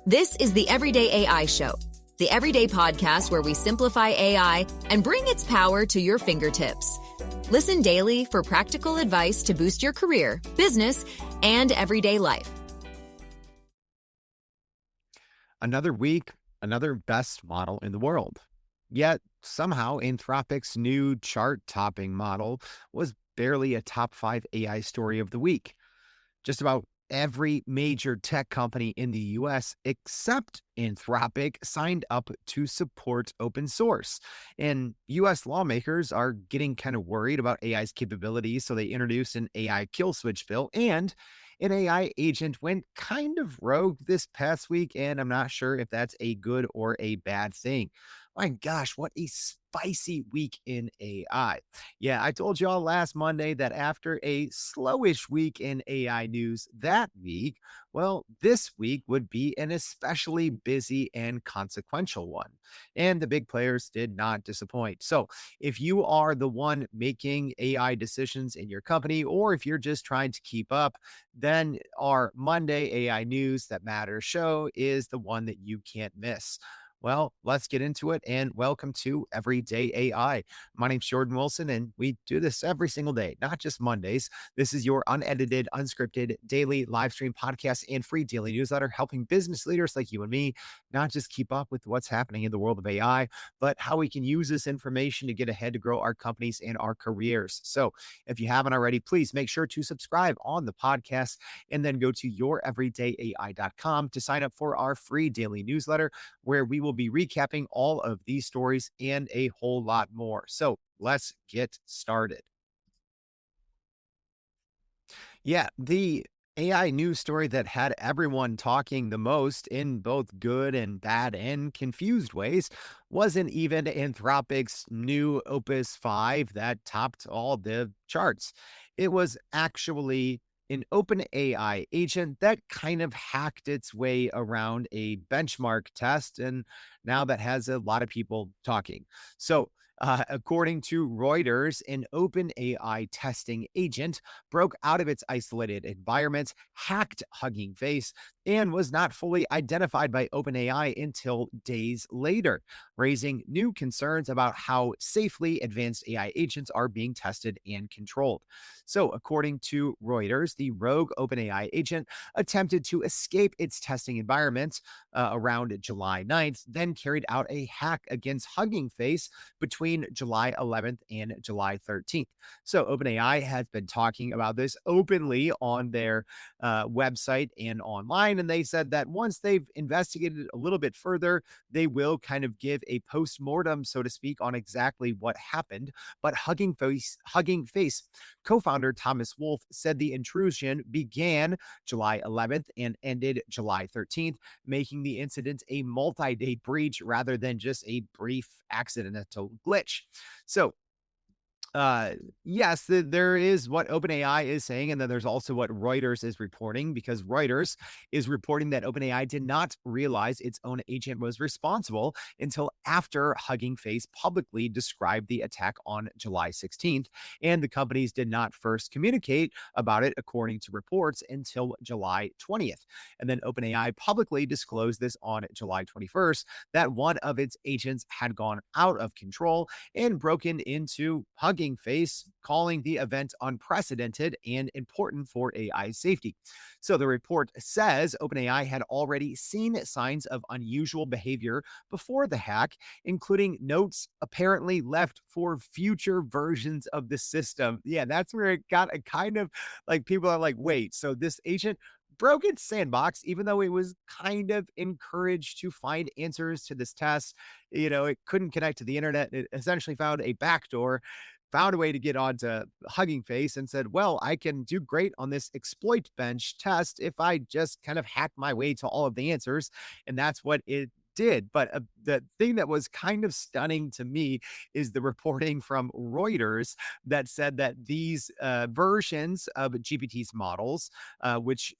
This is the Everyday AI Show, the everyday podcast where we simplify AI and bring its power to your fingertips. Listen daily for practical advice to boost your career, business, and everyday life. Another week, another best model in the world. Yet somehow Anthropic's new chart-topping model was barely a top 5 AI story of the week. Just about every major tech company in the US except Anthropic signed up to support open source. And US lawmakers are getting kind of worried about AI's capabilities, so they introduced an AI kill switch bill, and an AI agent went kind of rogue this past week, and I'm not sure if that's a good or a bad thing. My gosh, what a spicy week in AI. Yeah, I told y'all last Monday that after a slowish week in AI news that week, well, this week would be an especially busy and consequential one. And the big players did not disappoint. So if you are the one making AI decisions in your company, or if you're just trying to keep up, then our Monday AI News That Matters show is the one that you can't miss. Well, let's get into it, and welcome to Everyday AI. My name's Jordan Wilson, and we do this every single day, not just Mondays. This is your unedited, unscripted, daily live stream podcast and free daily newsletter, helping business leaders like you and me not just keep up with what's happening in the world of AI, but how we can use this information to get ahead to grow our companies and our careers. So if you haven't already, please make sure to subscribe on the podcast and then go to youreverydayai.com to sign up for our free daily newsletter, where we will be recapping all of these stories and a whole lot more. So let's get started. Yeah, the AI news story that had everyone talking the most in both good and bad and confused ways wasn't even Anthropic's new Opus 5 that topped all the charts. It was actually an OpenAI agent that kind of hacked its way around a benchmark test, and now that has a lot of people talking. So, according to Reuters, an OpenAI testing agent broke out of its isolated environment, hacked Hugging Face, and was not fully identified by OpenAI until days later, raising new concerns about how safely advanced AI agents are being tested and controlled. So, according to Reuters, the rogue OpenAI agent attempted to escape its testing environment around July 9th, then carried out a hack against Hugging Face between July 11th and July 13th. So, OpenAI has been talking about this openly on their website and online. And they said that once they've investigated a little bit further, they will kind of give a post-mortem, so to speak, on exactly what happened. But Hugging Face co-founder Thomas Wolf said the intrusion began July 11th and ended July 13th, making the incident a multi-day breach rather than just a brief accidental glitch. So, yes, there is what OpenAI is saying, and then there's also what Reuters is reporting, because Reuters is reporting that OpenAI did not realize its own agent was responsible until after Hugging Face publicly described the attack on July 16th, and the companies did not first communicate about it, according to reports, until July 20th. And then OpenAI publicly disclosed this on July 21st, that one of its agents had gone out of control and broken into Hugging Face, calling the event unprecedented and important for AI safety. So the report says OpenAI had already seen signs of unusual behavior before the hack, including notes apparently left for future versions of the system. Yeah, that's where it got a kind of like, people are like, wait, so this agent broke its sandbox, even though it was kind of encouraged to find answers to this test. It couldn't connect to the internet. It essentially found a backdoor, found a way to get onto Hugging Face, and said, well, I can do great on this exploit bench test if I just kind of hack my way to all of the answers. And that's what it did. But the thing that was kind of stunning to me is the reporting from Reuters that said that these versions of GPT's models, which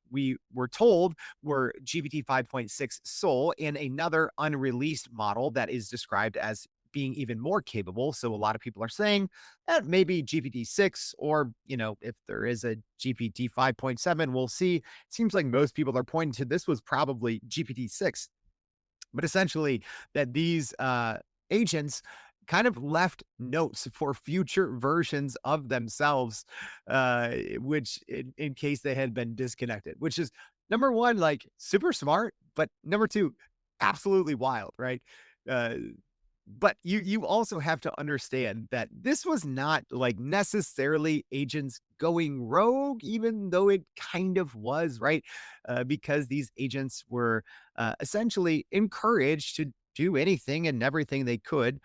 we were told were GPT 5.6 Soul, and another unreleased model that is described as being even more capable. So a lot of people are saying that maybe GPT-6, or, if there is a GPT 5.7, we'll see. It seems like most people are pointing to this was probably GPT-6, but essentially that these agents kind of left notes for future versions of themselves, which in case they had been disconnected, which is number one, like super smart, but number two, absolutely wild, right? Uh, but you also have to understand that this was not like necessarily agents going rogue, even though it kind of was, right? Because these agents were essentially encouraged to do anything and everything they could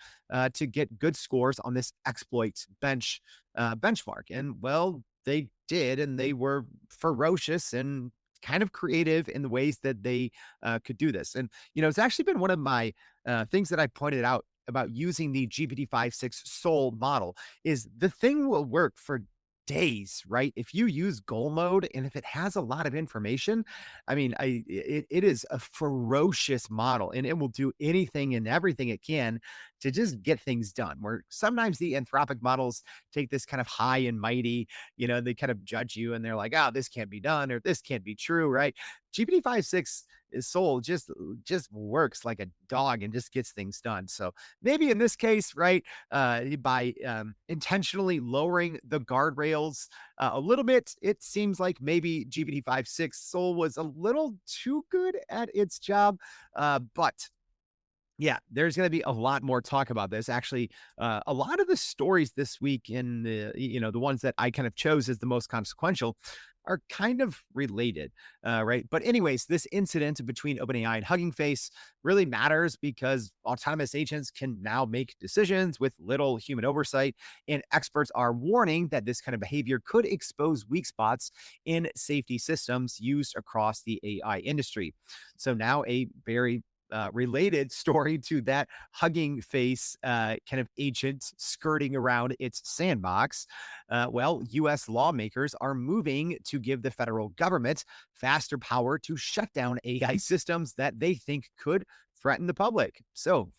to get good scores on this exploit benchmark. And well, they did, and they were ferocious and kind of creative in the ways that they could do this. And it's actually been one of my things that I pointed out about using the GPT-5.6 Soul model is the thing will work for days, right? If you use goal mode and if it has a lot of information, I mean, it is a ferocious model, and it will do anything and everything it can to just get things done. Where sometimes the Anthropic models take this kind of high and mighty, they kind of judge you and they're like, oh, this can't be done or this can't be true, right? GPT-5.6 is Soul just works like a dog and just gets things done. So maybe in this case, right, by intentionally lowering the guardrails a little bit, it seems like maybe GPT-5.6 Soul was a little too good at its job. But yeah, there's going to be a lot more talk about this. Actually, a lot of the stories this week in the ones that I kind of chose as the most consequential are kind of related, right? But anyways, this incident between OpenAI and Hugging Face really matters because autonomous agents can now make decisions with little human oversight, and experts are warning that this kind of behavior could expose weak spots in safety systems used across the AI industry. So now a very related story to that Hugging Face kind of agent skirting around its sandbox. Well, U.S. lawmakers are moving to give the federal government faster power to shut down AI systems that they think could threaten the public. So,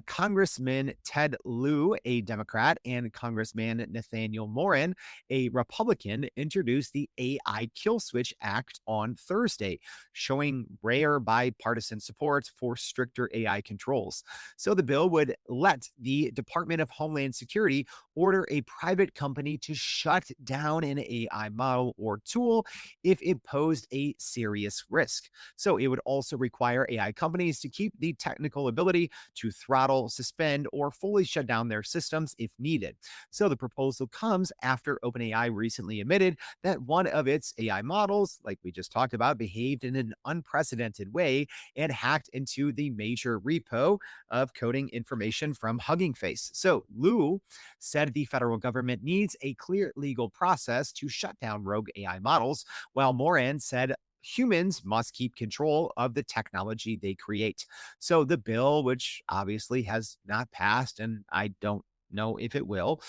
Congressman Ted Lieu, a Democrat, and Congressman Nathaniel Morin, a Republican, introduced the AI Kill Switch Act on Thursday, showing rare bipartisan support for stricter AI controls. So, the bill would let the Department of Homeland Security order a private company to shut down an AI model or tool if it posed a serious risk. So, it would also require AI companies to keep the technical ability to throttle, suspend, or fully shut down their systems if needed. So the proposal comes after OpenAI recently admitted that one of its AI models, like we just talked about, behaved in an unprecedented way and hacked into the major repo of coding information from Hugging Face. So Liu said the federal government needs a clear legal process to shut down rogue AI models, while Moran said humans must keep control of the technology they create. So the bill, which obviously has not passed, and I don't know if it will,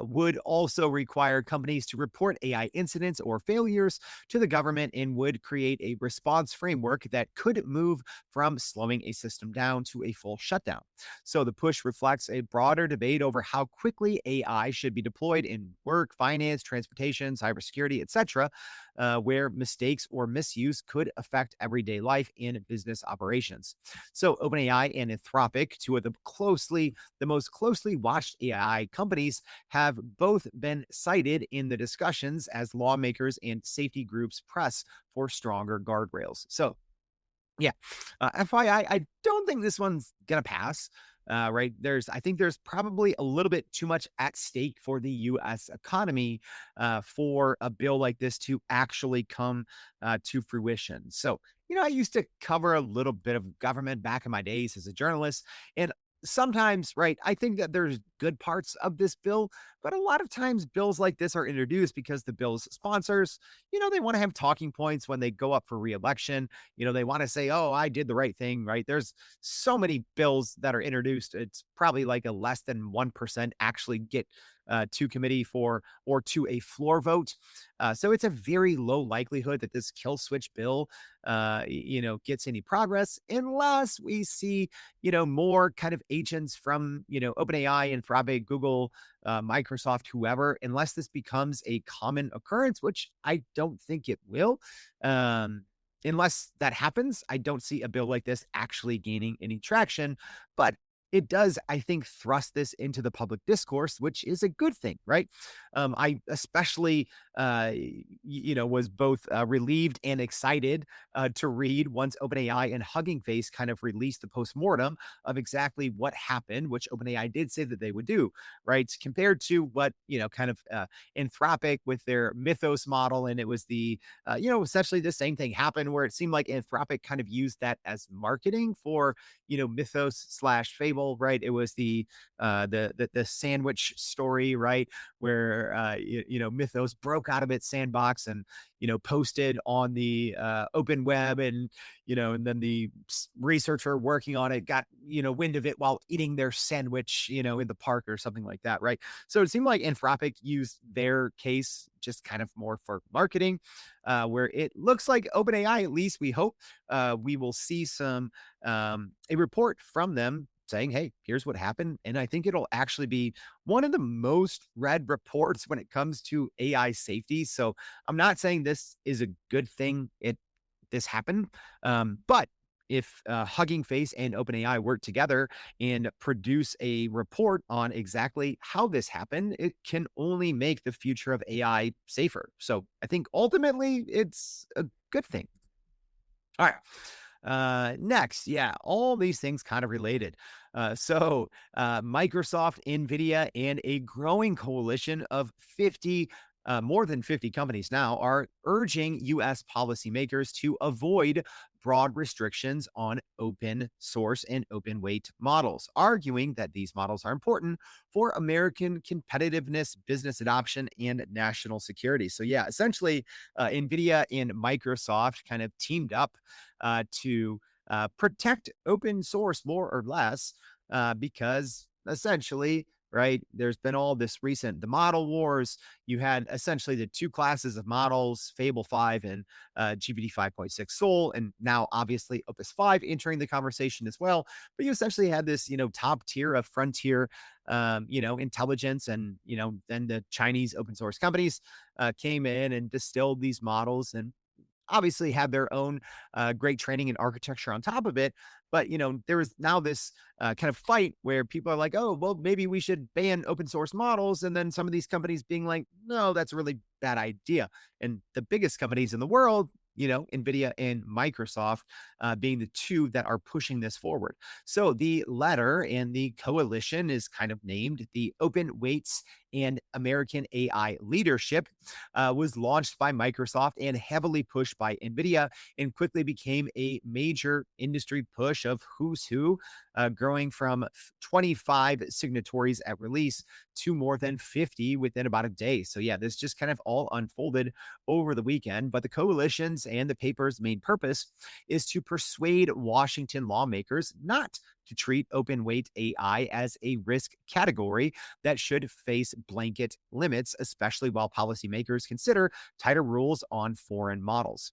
would also require companies to report AI incidents or failures to the government and would create a response framework that could move from slowing a system down to a full shutdown. So the push reflects a broader debate over how quickly AI should be deployed in work, finance, transportation, cybersecurity, etc., where mistakes or misuse could affect everyday life and business operations. So OpenAI and Anthropic, two of the most closely watched AI companies, have both been cited in the discussions as lawmakers and safety groups press for stronger guardrails. So, yeah, FYI, I don't think this one's going to pass. Right. I think there's probably a little bit too much at stake for the U.S. economy for a bill like this to actually come to fruition. So, I used to cover a little bit of government back in my days as a journalist. And sometimes, right, I think that there's good parts of this bill, but a lot of times bills like this are introduced because the bill's sponsors, they want to have talking points when they go up for reelection. They want to say, oh, I did the right thing, right? There's so many bills that are introduced. It's probably like a less than 1% actually get to committee or to a floor vote. So it's a very low likelihood that this kill switch bill, gets any progress unless we see, more kind of agents from, OpenAI, Anthropic, Google, Microsoft, whoever, unless this becomes a common occurrence, which I don't think it will. Um, Unless that happens, I don't see a bill like this actually gaining any traction. But it does, I think, thrust this into the public discourse, which is a good thing, right? I especially, was both relieved and excited to read once OpenAI and Hugging Face kind of released the postmortem of exactly what happened, which OpenAI did say that they would do, right? Compared to what, kind of Anthropic with their Mythos model. And it was essentially the same thing happened where it seemed like Anthropic kind of used that as marketing for, Mythos slash Fable, right? It was the sandwich story, right? Where Mythos broke out of its sandbox and posted on the open web, and then the researcher working on it got wind of it while eating their sandwich in the park or something like that, right? So it seemed like Anthropic used their case just kind of more for marketing, where it looks like OpenAI, at least we hope, we will see a report from them saying, hey, here's what happened. And I think it'll actually be one of the most read reports when it comes to AI safety. So I'm not saying this is a good thing. This happened. But if Hugging Face and OpenAI work together and produce a report on exactly how this happened, it can only make the future of AI safer. So I think ultimately it's a good thing. All right. Next, yeah, all these things kind of related. Microsoft, NVIDIA, and a growing coalition of more than 50 companies now are urging U.S. policymakers to avoid broad restrictions on open source and open weight models, arguing that these models are important for American competitiveness, business adoption, and national security. So yeah, essentially, NVIDIA and Microsoft kind of teamed up to protect open source more or less, because essentially, right, there's been all this the model wars. You had essentially the two classes of models, Fable 5 and GPT 5.6 Soul, and now obviously Opus 5 entering the conversation as well. But you essentially had this, top tier of frontier, intelligence, and, then the Chinese open source companies came in and distilled these models and obviously have their own great training and architecture on top of it. But, there is now this kind of fight where people are like, oh, well, maybe we should ban open source models. And then some of these companies being like, no, that's a really bad idea. And the biggest companies in the world, NVIDIA and Microsoft, being the two that are pushing this forward. So the letter and the coalition is kind of named the Open Weights and American AI Leadership, was launched by Microsoft and heavily pushed by NVIDIA, and quickly became a major industry push of who's who, growing from 25 signatories at release to more than 50 within about a day. So yeah, this just kind of all unfolded over the weekend. But the coalitions and the paper's main purpose is to persuade Washington lawmakers not to treat open weight AI as a risk category that should face blanket limits, especially while policymakers consider tighter rules on foreign models.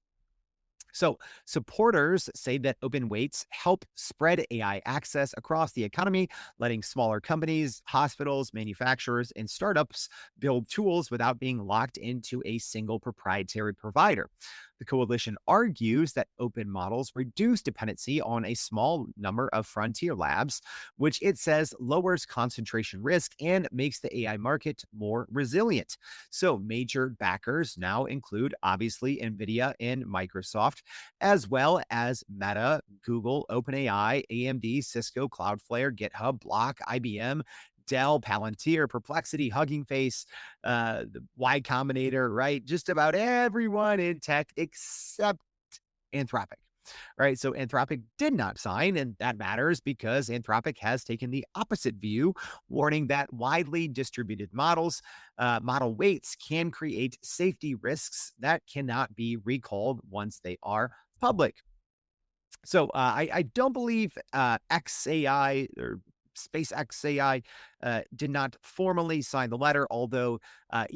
So supporters say that open weights help spread AI access across the economy, letting smaller companies, hospitals, manufacturers, and startups build tools without being locked into a single proprietary provider. The coalition argues that open models reduce dependency on a small number of frontier labs, which it says lowers concentration risk and makes the AI market more resilient. So major backers now include obviously NVIDIA and Microsoft, as well as Meta, Google, OpenAI, AMD, Cisco, Cloudflare, GitHub, Block, IBM, Dell, Palantir, Perplexity, Hugging Face, the Y Combinator, right? Just about everyone in tech except Anthropic, right? So Anthropic did not sign, and that matters because Anthropic has taken the opposite view, warning that widely distributed model weights can create safety risks that cannot be recalled once they are public. So I don't believe XAI or SpaceX AI did not formally sign the letter, although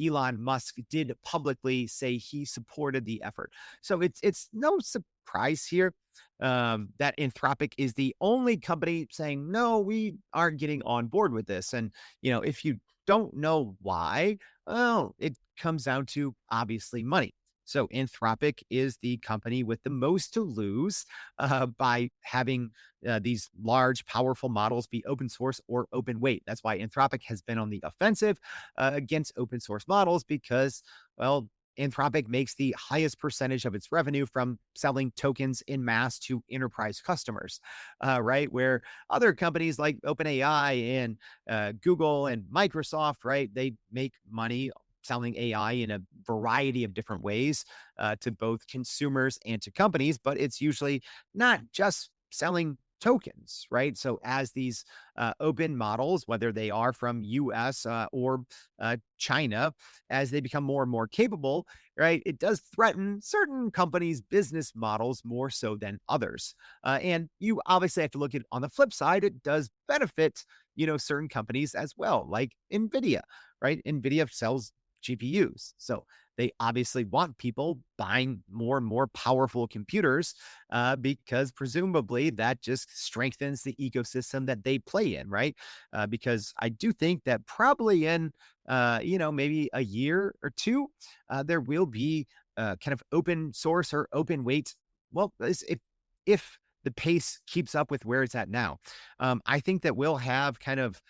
Elon Musk did publicly say he supported the effort. So it's no surprise here that Anthropic is the only company saying, no, we aren't getting on board with this. And, if you don't know why, well, it comes down to obviously money. So Anthropic is the company with the most to lose by having these large, powerful models be open source or open weight. That's why Anthropic has been on the offensive against open source models because, well, Anthropic makes the highest percentage of its revenue from selling tokens in mass to enterprise customers, right? Where other companies like OpenAI and Google and Microsoft, right, they make money selling AI in a variety of different ways to both consumers and to companies, but it's usually not just selling tokens, right? So as these open models, whether they are from US or China, as they become more and more capable, right, it does threaten certain companies' business models more so than others. And you obviously have to look at it on the flip side, it does benefit, certain companies as well, like NVIDIA, right? NVIDIA sells GPUs. So they obviously want people buying more and more powerful computers because presumably that just strengthens the ecosystem that they play in, right? Because I do think that probably in, maybe a year or two, there will be kind of open source or open weight. Well, if the pace keeps up with where it's at now, I think that we'll have kind of,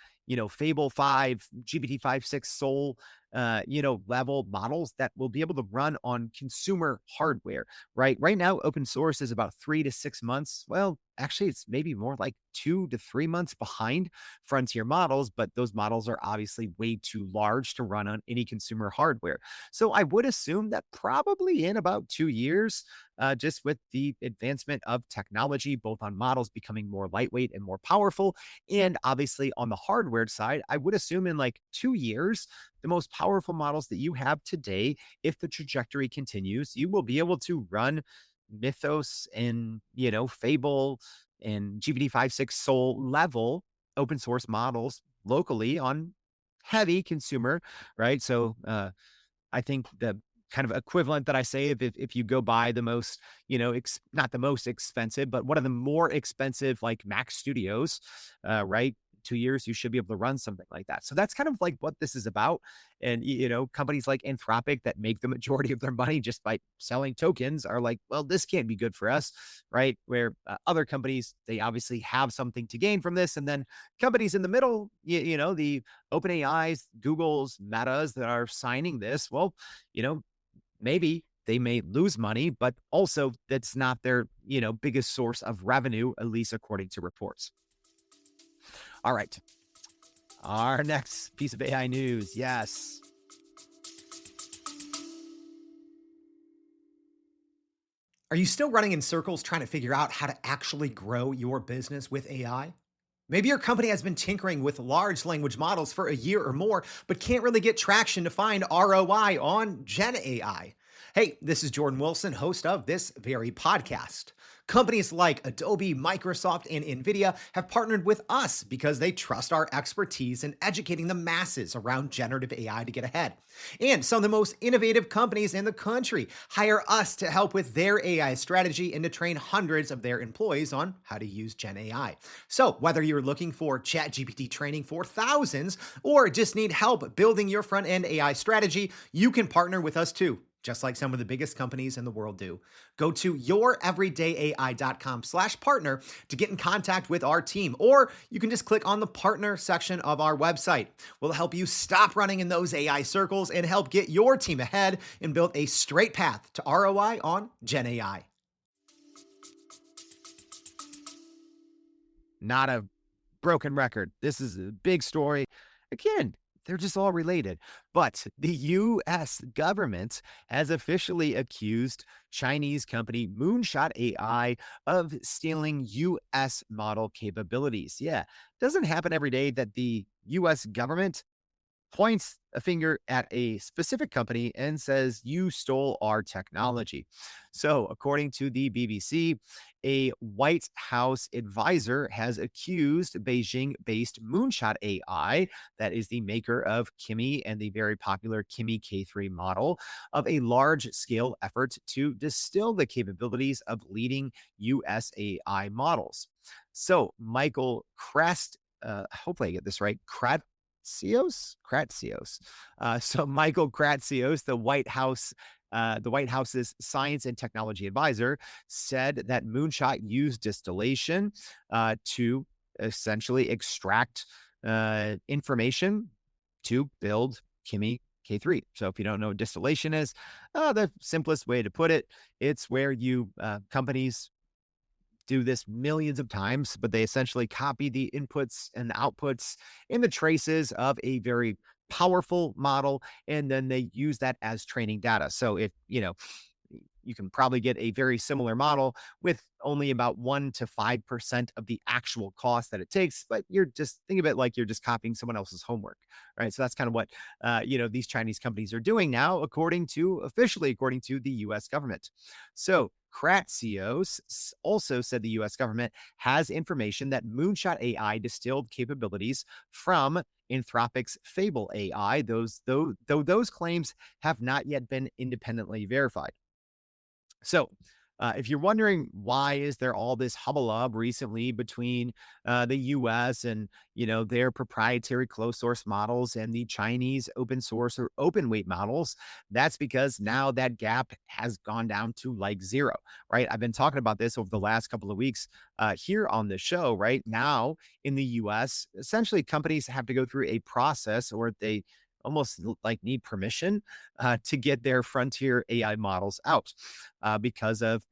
Fable 5, GPT-5, 6, Soul, level models that will be able to run on consumer hardware, right? Right now, open source is about 3 to 6 months. Well, actually, it's maybe more like 2 to 3 months behind frontier models, but those models are obviously way too large to run on any consumer hardware. So I would assume that probably in about 2 years, just with the advancement of technology, both on models becoming more lightweight and more powerful, and obviously on the hardware side, I would assume in like 2 years, the most powerful models that you have today, if the trajectory continues, you will be able to run Mythos and, Fable and GPT-5, 6 Soul level open source models locally on heavy consumer, right? So I think the kind of equivalent that I say, if you go buy the most, not the most expensive, but one of the more expensive like Mac Studios, right? 2 years, you should be able to run something like that. So that's kind of like what this is about. And, companies like Anthropic that make the majority of their money just by selling tokens are like, well, this can't be good for us, right? Where other companies, they obviously have something to gain from this. And then companies in the middle, the OpenAIs, Googles, Metas that are signing this, well, maybe they may lose money, but also that's not their, biggest source of revenue, at least according to reports. All right. Our next piece of AI news. Yes. Are you still running in circles trying to figure out how to actually grow your business with AI? Maybe your company has been tinkering with large language models for a year or more, but can't really get traction to find ROI on Gen AI. Hey, this is Jordan Wilson, host of this very podcast. Companies like Adobe, Microsoft, and NVIDIA have partnered with us because they trust our expertise in educating the masses around generative AI to get ahead. And some of the most innovative companies in the country hire us to help with their AI strategy and to train hundreds of their employees on how to use Gen AI. So whether you're looking for ChatGPT training for thousands or just need help building your front-end AI strategy, you can partner with us too, just like some of the biggest companies in the world do. Go to youreverydayai.com/partner to get in contact with our team, or you can just click on the partner section of our website. We'll help you stop running in those AI circles and help get your team ahead and build a straight path to ROI on Gen AI. Not a broken record. This is a big story. Again, they're just all related. But the U.S. government has officially accused Chinese company Moonshot AI of stealing U.S. model capabilities. Yeah, doesn't happen every day that the U.S. government points a finger at a specific company and says, "You stole our technology." So, according to the BBC, a White House advisor has accused Beijing based Moonshot AI, that is the maker of Kimi and the very popular Kimi K3 model, of a large scale effort to distill the capabilities of leading US AI models. So, Michael Crest, hopefully I get this right, Kratzios. So Michael Kratzios, the White House's science and technology advisor, said that Moonshot used distillation to essentially extract information to build Kimi K3. So if you don't know what distillation is, the simplest way to put it, it's where companies do this millions of times, but they essentially copy the inputs and the outputs in the traces of a very powerful model, and then they use that as training data. So if, you can probably get a very similar model with only about 1 to 5% of the actual cost that it takes, but you're just think of it like you're just copying someone else's homework, right? So that's kind of what these Chinese companies are doing now, officially according to the U.S. government. So Kratzios also said the U.S. government has information that Moonshot AI distilled capabilities from Anthropic's Fable AI. Though those claims have not yet been independently verified. So, if you're wondering why is there all this hubbub recently between the U.S. and their proprietary closed source models and the Chinese open source or open weight models, that's because now that gap has gone down to like zero, right? I've been talking about this over the last couple of weeks here on the show. Right now in the U.S., essentially companies have to go through a process, or they almost like need permission to get their frontier AI models out because of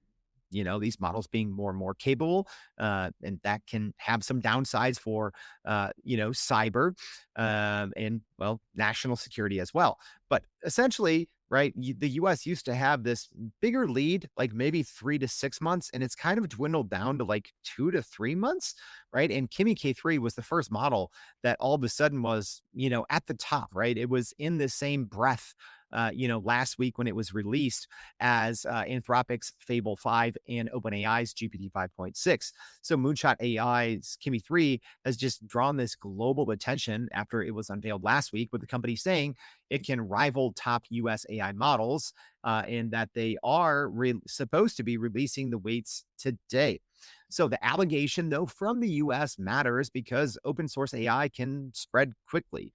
these models being more and more capable, and that can have some downsides for cyber and well, national security as well. But essentially, right, the U.S. used to have this bigger lead, like maybe 3 to 6 months, and it's kind of dwindled down to like 2 to 3 months, right? And Kimi K3 was the first model that all of a sudden was at the top, right? It was in the same breath. Last week when it was released as Anthropic's Fable 5 and OpenAI's GPT 5.6. So Moonshot AI's Kimi 3 has just drawn this global attention after it was unveiled last week, with the company saying it can rival top US AI models and that they are supposed to be releasing the weights today. So the allegation, though, from the US matters because open source AI can spread quickly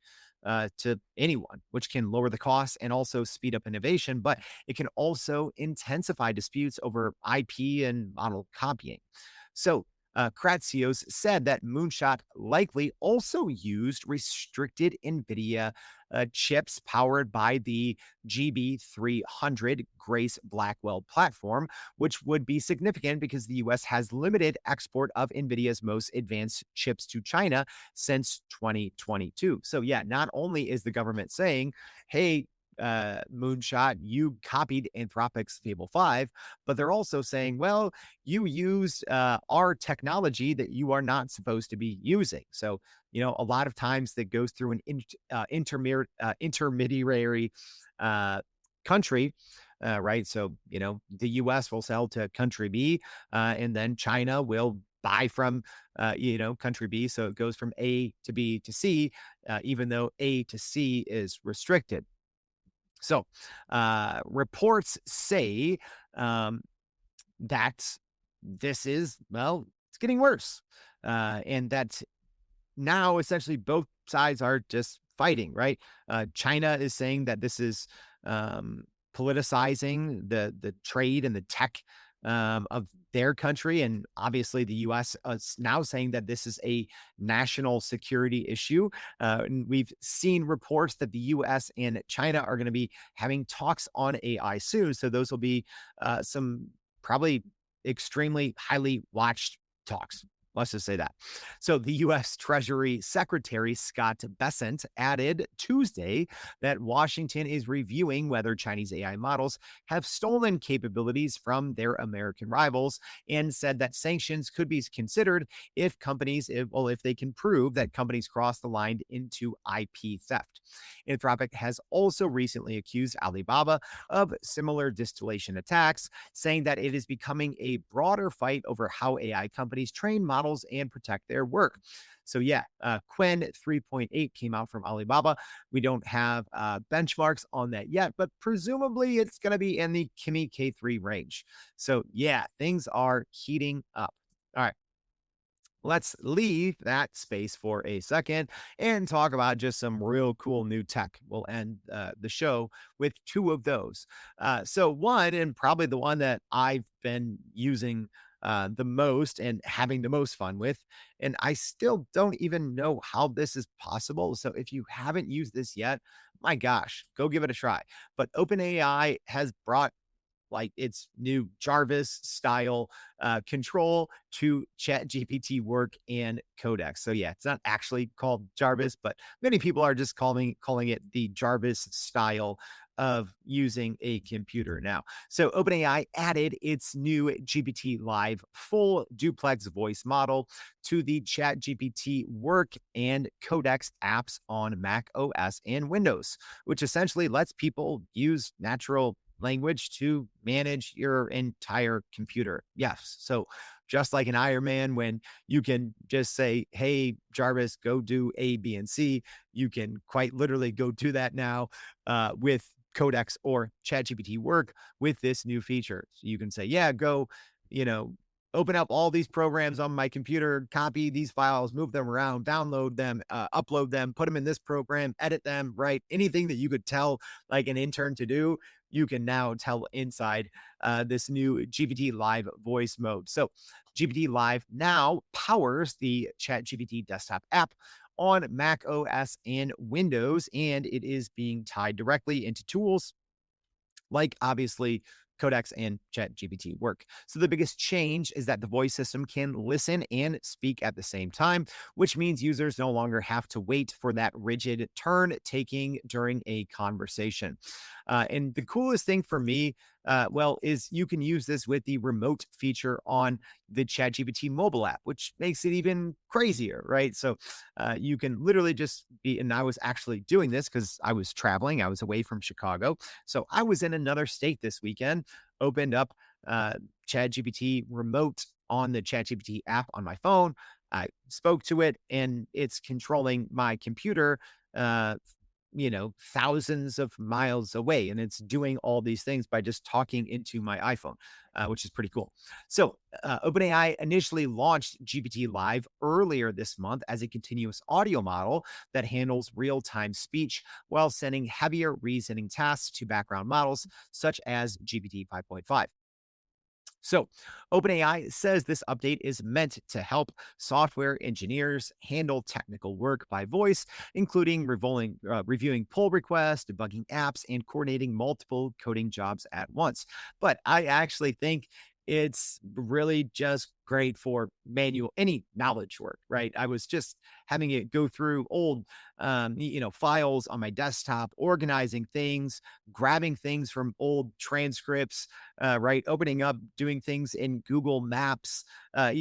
to anyone, which can lower the costs and also speed up innovation, but it can also intensify disputes over IP and model copying. So Kratzios said that Moonshot likely also used restricted NVIDIA chips powered by the GB300 Grace Blackwell platform, which would be significant because the US has limited export of NVIDIA's most advanced chips to China since 2022. So yeah, not only is the government saying, hey, Moonshot, you copied Anthropic's Fable 5, but they're also saying, well, you used our technology that you are not supposed to be using. So, a lot of times that goes through an intermediary country, right? So, the US will sell to country B, and then China will buy from, country B. So it goes from A to B to C, even though A to C is restricted. So reports say that this is, well, it's getting worse. And that now essentially both sides are just fighting, right? China is saying that this is politicizing the trade and the tech of their country. And obviously the U.S. is now saying that this is a national security issue. And we've seen reports that the U.S. and China are going to be having talks on AI soon. So those will be some probably extremely highly watched talks. Let's just say that. So the U.S. Treasury Secretary Scott Bessent added Tuesday that Washington is reviewing whether Chinese AI models have stolen capabilities from their American rivals, and said that sanctions could be considered if if they can prove that companies cross the line into IP theft. Anthropic has also recently accused Alibaba of similar distillation attacks, saying that it is becoming a broader fight over how AI companies train models and protect their work. So yeah, Quen 3.8 came out from Alibaba. We don't have benchmarks on that yet, but presumably it's going to be in the Kimi K3 range. So yeah, things are heating up. All right. Let's leave that space for a second and talk about just some real cool new tech. We'll end the show with two of those. So, one, and probably the one that I've been using the most and having the most fun with, and I still don't even know how this is possible. So, if you haven't used this yet, my gosh, go give it a try. But OpenAI has brought like its new Jarvis style control to ChatGPT work and codecs. So yeah, it's not actually called Jarvis, but many people are just calling it the Jarvis style of using a computer now. So OpenAI added its new GPT Live full duplex voice model to the ChatGPT work and codecs apps on Mac OS and Windows, which essentially lets people use natural language to manage your entire computer. Yes. So just like an Iron Man, when you can just say, hey, Jarvis, go do A, B, and C, you can quite literally go do that now with Codex or ChatGPT work with this new feature. So you can say, yeah, go, open up all these programs on my computer, copy these files, move them around, download them, upload them, put them in this program, edit them, right? Anything that you could tell like an intern to do, you can now tell inside this new GPT Live voice mode. So GPT Live now powers the ChatGPT desktop app on Mac OS and Windows, and it is being tied directly into tools like obviously Codex and ChatGPT work. So the biggest change is that the voice system can listen and speak at the same time, which means users no longer have to wait for that rigid turn taking during a conversation. And the coolest thing for me, is you can use this with the remote feature on the ChatGPT mobile app, which makes it even crazier, right? So you can literally just be, and I was actually doing this because I was traveling, I was away from Chicago. So I was in another state this weekend, opened up ChatGPT remote on the ChatGPT app on my phone. I spoke to it and it's controlling my computer, thousands of miles away. And it's doing all these things by just talking into my iPhone, which is pretty cool. So OpenAI initially launched GPT Live earlier this month as a continuous audio model that handles real-time speech while sending heavier reasoning tasks to background models such as GPT 5.5. So, OpenAI says this update is meant to help software engineers handle technical work by voice, including reviewing pull requests, debugging apps, and coordinating multiple coding jobs at once. But I actually think it's really just great for any knowledge work, right? I was just having it go through old, files on my desktop, organizing things, grabbing things from old transcripts, right? Opening up, doing things in Google Maps, I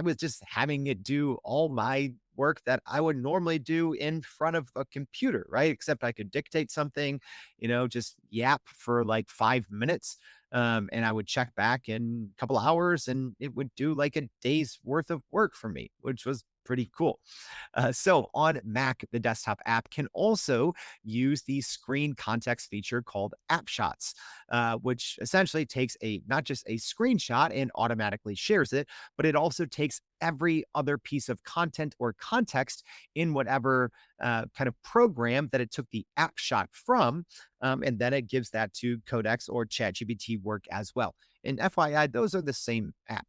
was just having it do all my work that I would normally do in front of a computer, right? Except I could dictate something, just yap for like 5 minutes. And I would check back in a couple hours and it would do like a day's worth of work for me, which was pretty cool. So on Mac, the desktop app can also use the screen context feature called App Shots, which essentially takes not just a screenshot and automatically shares it, but it also takes every other piece of content or context in whatever kind of program that it took the app shot from, and then it gives that to Codex or ChatGPT work as well. And FYI, those are the same app.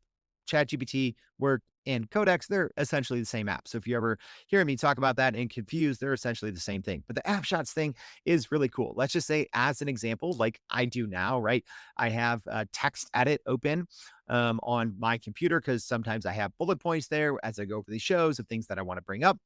ChatGPT work and Codex, they're essentially the same app. So if you ever hear me talk about that and confused, they're essentially the same thing. But the app shots thing is really cool. Let's just say, as an example, like I do now, right? I have text edit open on my computer because sometimes I have bullet points there as I go over these shows of things that I want to bring up.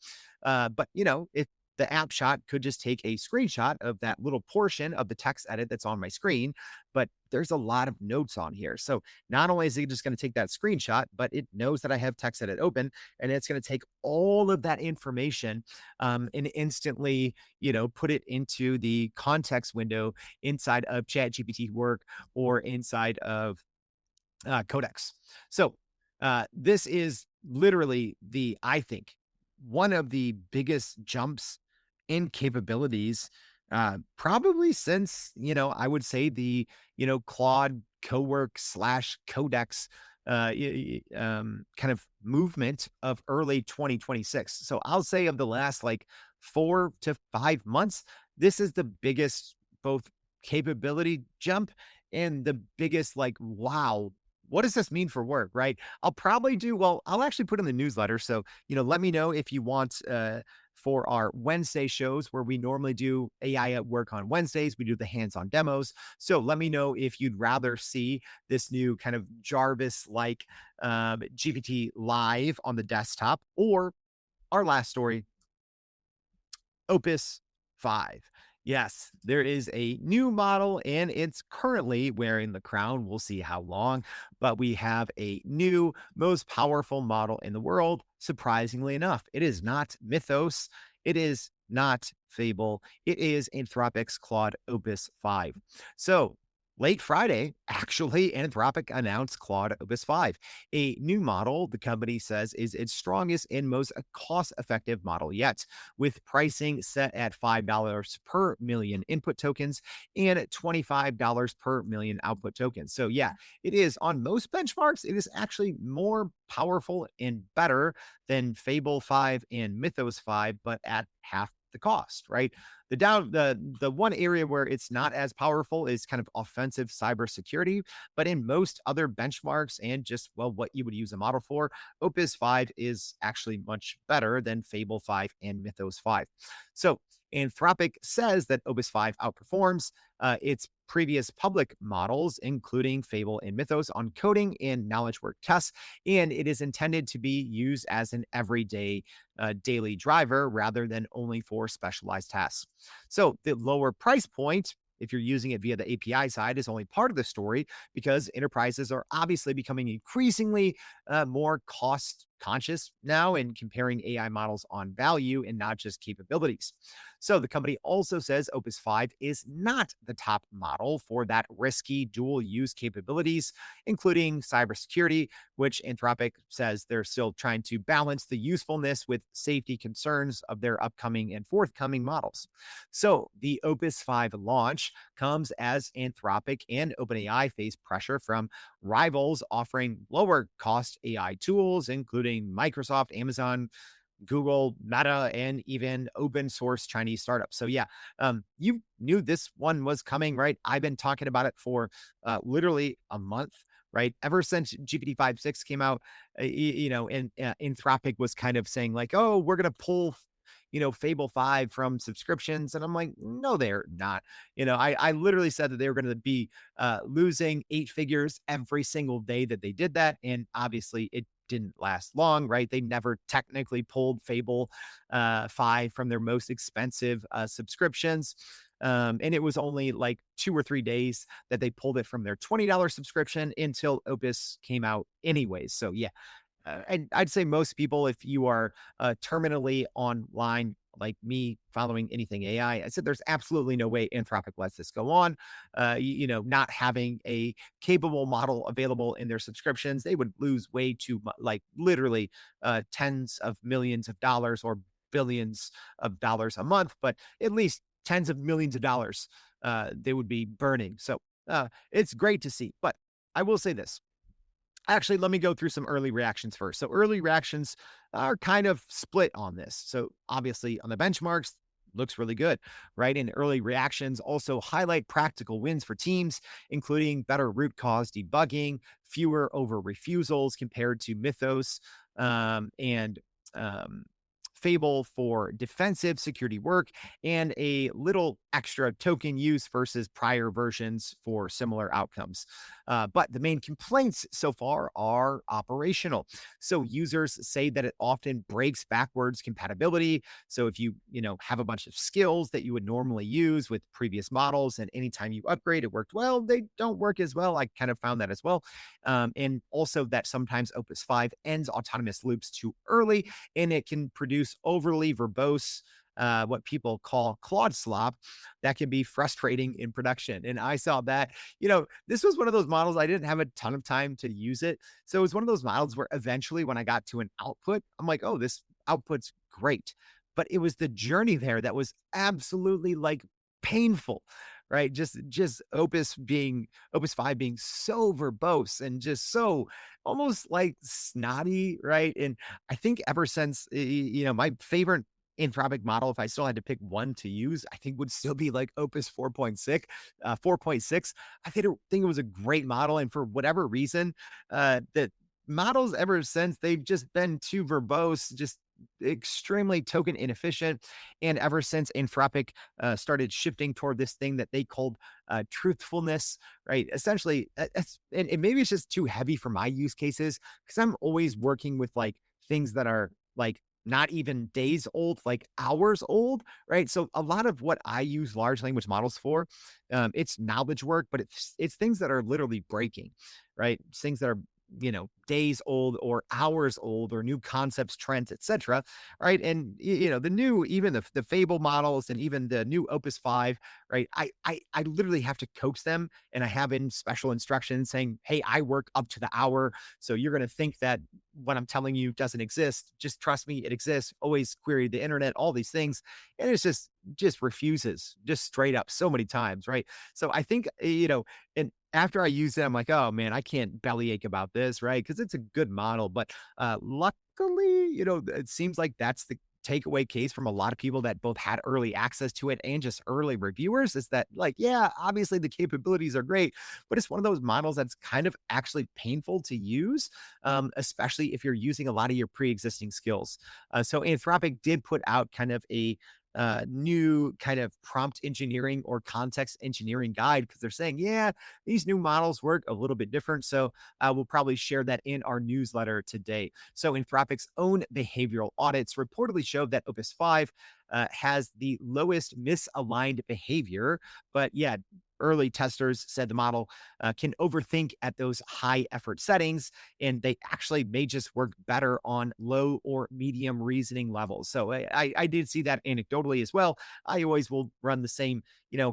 But if the app shot could just take a screenshot of that little portion of the text edit that's on my screen, but there's a lot of notes on here. So not only is it just going to take that screenshot, but it knows that I have text edit open, and it's going to take all of that information and instantly, put it into the context window inside of ChatGPT work or inside of Codex. So this is literally I think, one of the biggest jumps in capabilities, probably since, I would say Claude Cowork / Codex kind of movement of early 2026. So I'll say of the last like 4 to 5 months, this is the biggest both capability jump and the biggest like, wow, what does this mean for work, right? I'll actually put in the newsletter. So, let me know if you want for our Wednesday shows where we normally do AI at work on Wednesdays. We do the hands-on demos. So let me know if you'd rather see this new kind of Jarvis-like GPT live on the desktop, or our last story, Opus 5. Yes, there is a new model and it's currently wearing the crown. We'll see how long, but we have a new, most powerful model in the world. Surprisingly enough, it is not Mythos. It is not Fable. It is Anthropic's Claude Opus 5. So late Friday, actually, Anthropic announced Claude Opus 5, a new model the company says is its strongest and most cost-effective model yet, with pricing set at $5 per million input tokens and $25 per million output tokens. So yeah, it is on most benchmarks, it is actually more powerful and better than Fable 5 and Mythos 5, but at half the cost, right? The one area where it's not as powerful is kind of offensive cybersecurity, but in most other benchmarks and just what you would use a model for, Opus 5 is actually much better than Fable 5 and Mythos 5. So Anthropic says that Opus 5 outperforms its previous public models, including Fable and Mythos, on coding and knowledge work tests, and it is intended to be used as an everyday daily driver rather than only for specialized tasks. So the lower price point, if you're using it via the API side, is only part of the story because enterprises are obviously becoming increasingly more cost conscious now in comparing AI models on value and not just capabilities. So the company also says Opus 5 is not the top model for that risky dual use capabilities, including cybersecurity, which Anthropic says they're still trying to balance the usefulness with safety concerns of their upcoming and forthcoming models. So the Opus 5 launch comes as Anthropic and OpenAI face pressure from rivals offering lower cost AI tools, including Microsoft, Amazon, Google, Meta, and even open source Chinese startups. So yeah, you knew this one was coming, right? I've been talking about it for literally a month, right? Ever since GPT 5.6 came out, and Anthropic was kind of saying like, oh, we're going to pull Fable 5 from subscriptions. And I'm like, no, they're not. I literally said that they were going to be losing 8 figures every single day that they did that. And obviously it didn't last long, right? They never technically pulled Fable 5 from their most expensive subscriptions. And it was only like 2 or 3 days that they pulled it from their $20 subscription until Opus came out anyways. So yeah, and I'd say most people, if you are terminally online like me following anything AI, I said there's absolutely no way Anthropic lets this go on. Not having a capable model available in their subscriptions, they would lose way too much, like literally tens of millions of dollars or billions of dollars a month, but at least tens of millions of dollars they would be burning. So it's great to see. But I will say this. Actually, let me go through some early reactions first. So early reactions are kind of split on this. So obviously on the benchmarks, looks really good, right? And early reactions also highlight practical wins for teams, including better root cause debugging, fewer over refusals compared to Mythos, and um, Fable for defensive security work, and a little extra token use versus prior versions for similar outcomes. But the main complaints so far are operational. So users say that it often breaks backwards compatibility. So if you have a bunch of skills that you would normally use with previous models, and anytime you upgrade, it worked well, they don't work as well. I kind of found that as well. And also that sometimes Opus 5 ends autonomous loops too early, and it can produce overly verbose, what people call Claude slop, that can be frustrating in production. And I saw that, this was one of those models. I didn't have a ton of time to use it. So it was one of those models where eventually when I got to an output, I'm like, oh, this output's great. But it was the journey there that was absolutely like painful, right? Just Opus 5 being so verbose and just so almost like snotty, right? And I think ever since, my favorite Anthropic model, if I still had to pick one to use, I think would still be like Opus 4.6, 4.6. I think it was a great model. And for whatever reason, that models ever since, they've just been too verbose, just extremely token inefficient. And ever since Anthropic started shifting toward this thing that they called truthfulness, right? Essentially, and maybe it's just too heavy for my use cases, because I'm always working with like things that are like not even days old, like hours old, right? So a lot of what I use large language models for, it's knowledge work, but it's things that are literally breaking, right? It's things that are days old or hours old, or new concepts, trends, etc. Right. And the new, even the Fable models, and even the new Opus 5, right? I literally have to coax them, and I have in special instructions saying, hey, I work up to the hour. So you're going to think that what I'm telling you doesn't exist. Just trust me, it exists. Always query the internet, all these things. And it's just refuses, just straight up, so many times, right? So I think, and after I use it, I'm like, oh man, I can't bellyache about this, right? Because it's a good model. But luckily, it seems like that's the takeaway case from a lot of people that both had early access to it and just early reviewers, is that, like, yeah, obviously the capabilities are great, but it's one of those models that's kind of actually painful to use, especially if you're using a lot of your pre-existing skills. So Anthropic did put out kind of a new kind of prompt engineering or context engineering guide, because they're saying, yeah, these new models work a little bit different. So we'll probably share that in our newsletter today. So Anthropic's own behavioral audits reportedly showed that Opus 5 has the lowest misaligned behavior. But yeah, early testers said the model can overthink at those high effort settings, and they actually may just work better on low or medium reasoning levels. So I did see that anecdotally as well. I always will run the same,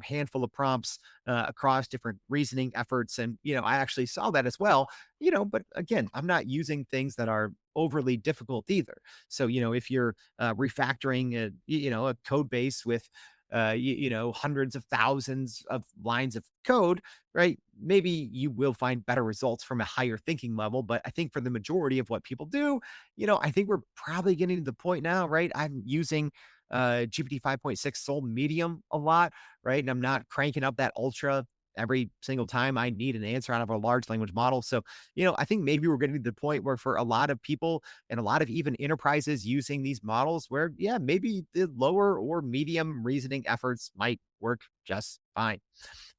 handful of prompts across different reasoning efforts. And, I actually saw that as well, but again, I'm not using things that are overly difficult either. So, if you're refactoring a code base with hundreds of thousands of lines of code, right? Maybe you will find better results from a higher thinking level. But I think for the majority of what people do, I think we're probably getting to the point now, right? I'm using GPT 5.6 Soul Medium a lot, right? And I'm not cranking up that Ultra every single time I need an answer out of a large language model. So, I think maybe we're getting to the point where for a lot of people and a lot of even enterprises using these models, where, yeah, maybe the lower or medium reasoning efforts might work just fine.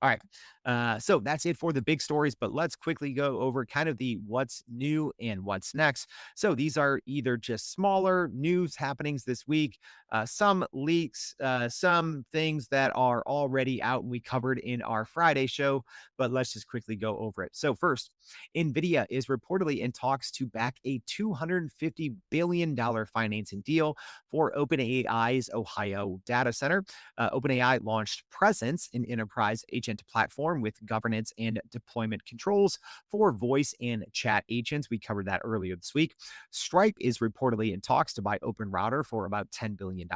All right. So that's it for the big stories, but let's quickly go over kind of the what's new and what's next. So these are either just smaller news happenings this week, some leaks, some things that are already out and we covered in our Friday show, but let's just quickly go over it. So first, NVIDIA is reportedly in talks to back a $250 billion financing deal for OpenAI's Ohio data center. OpenAI launched Presence, an enterprise agent platform with governance and deployment controls for voice and chat agents. We covered that earlier this week. Stripe is reportedly in talks to buy OpenRouter for about $10 billion.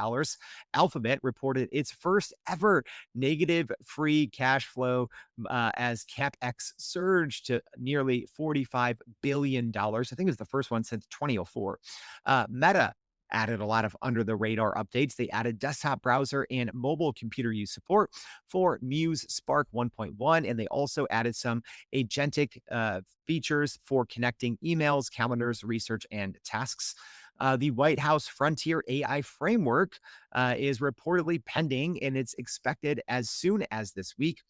Alphabet reported its first ever negative free cash flow as CapEx surged to nearly $45 billion. I think it was the first one since 2004. Meta added a lot of under-the-radar updates. They added desktop browser and mobile computer use support for Muse Spark 1.1, and they also added some agentic features for connecting emails, calendars, research, and tasks. The White House Frontier AI Framework is reportedly pending, and it's expected as soon as this week.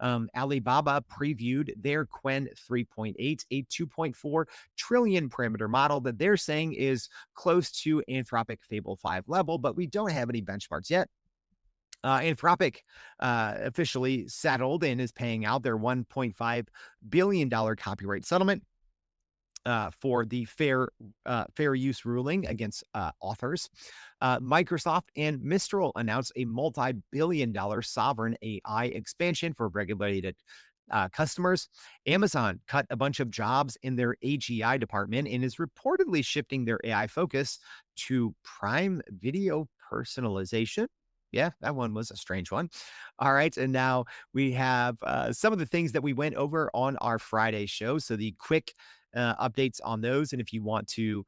Alibaba previewed their Qwen 3.8, a 2.4 trillion parameter model that they're saying is close to Anthropic Fable 5 level, but we don't have any benchmarks yet. Anthropic officially settled and is paying out their $1.5 billion copyright settlement for the fair use ruling against authors. Microsoft and Mistral announced a multi-billion-dollar sovereign AI expansion for regulated customers. Amazon cut a bunch of jobs in their AGI department and is reportedly shifting their AI focus to Prime Video personalization. Yeah, that one was a strange one. All right. And now we have some of the things that we went over on our Friday show. So the quick updates on those. And if you want to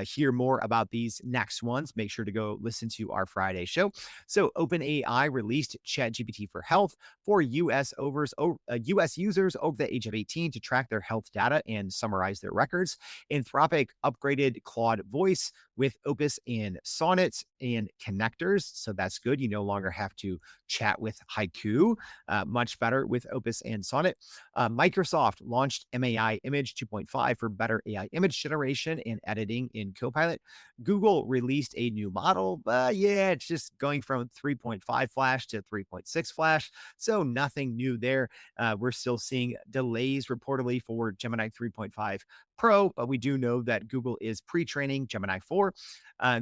hear more about these next ones, make sure to go listen to our Friday show. So OpenAI released ChatGPT for Health for US users over the age of 18 to track their health data and summarize their records. Anthropic upgraded Claude Voice with Opus and Sonnet and connectors. So that's good. You no longer have to chat with Haiku. Much better with Opus and Sonnet. Microsoft launched MAI Image 2.5 for better AI image generation and editing in Copilot. Google released a new model. It's just going from 3.5 Flash to 3.6 Flash. So nothing new there. We're still seeing delays reportedly for Gemini 3.5 Pro, but we do know that Google is pre-training Gemini 4.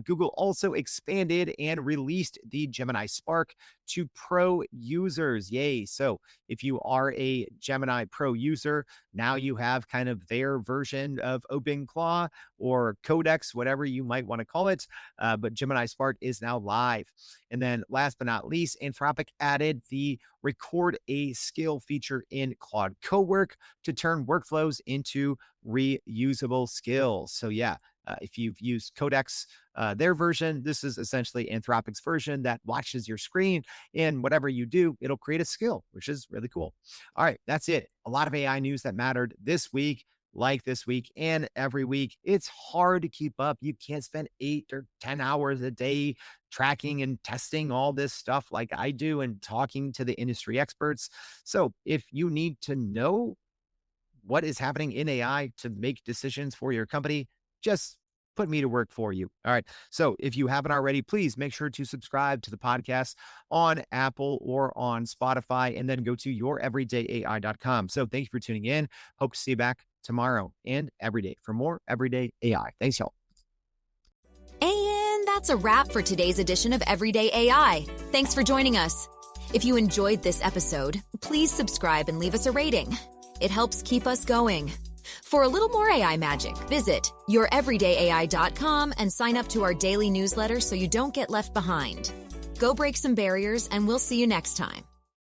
Google also expanded and released the Gemini Spark to Pro users. Yay. So if you are a Gemini Pro user, now you have kind of their version of OpenClaw or Codex, whatever you might want to call it. But Gemini Spark is now live. And then last but not least, Anthropic added the record a skill feature in Claude Cowork to turn workflows into reusable skills. So yeah, if you've used Codex, their version, this is essentially Anthropic's version that watches your screen, and whatever you do, it'll create a skill, which is really cool. All right, that's it. A lot of AI news that mattered this week, like this week and every week. It's hard to keep up. You can't spend 8 or 10 hours a day tracking and testing all this stuff like I do and talking to the industry experts. So if you need to know what is happening in AI to make decisions for your company, just put me to work for you. All right. So if you haven't already, please make sure to subscribe to the podcast on Apple or on Spotify, and then go to youreverydayai.com. So thank you for tuning in. Hope to see you back tomorrow and every day for more Everyday AI. Thanks, y'all. And that's a wrap for today's edition of Everyday AI. Thanks for joining us. If you enjoyed this episode, please subscribe and leave us a rating. It helps keep us going. For a little more AI magic, visit youreverydayai.com and sign up to our daily newsletter so you don't get left behind. Go break some barriers, and we'll see you next time.